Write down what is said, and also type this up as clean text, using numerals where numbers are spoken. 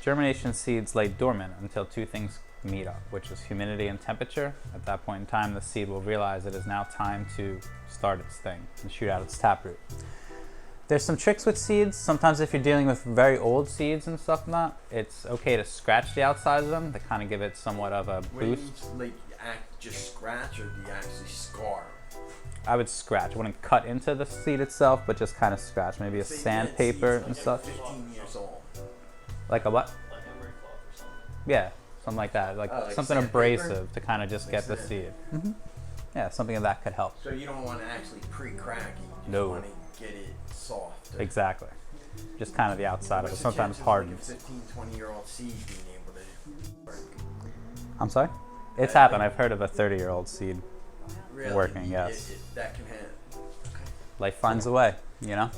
Germination seeds lay dormant until two things meet up, which is humidity and temperature. At that point in time, the seed will realize it is now time to start its thing and shoot out its taproot. There's some tricks with seeds. Sometimes if you're dealing with very old seeds and stuff like that, it's okay to scratch the outside of them to kind of give it somewhat of a boost. When you just scratch, or do you actually scar? I would scratch. I wouldn't cut into the seed itself, but just kind of scratch. Maybe a sandpaper and such. 15 years old. Like a what? Like emery cloth or something. Yeah, something like that. Like something abrasive to kind of just get the seed. Mm-hmm. Yeah, something of that could help. So you don't want to actually pre-crack it. You just want to get it soft. Exactly. Just kind of the outside of it. Sometimes hardens. Like a 15, 20-year-old seed being able to work. I'm sorry? It's happened. I've heard of a 30-year-old seed Really? working, yes. That can happen. Okay. Life finds a way, you know?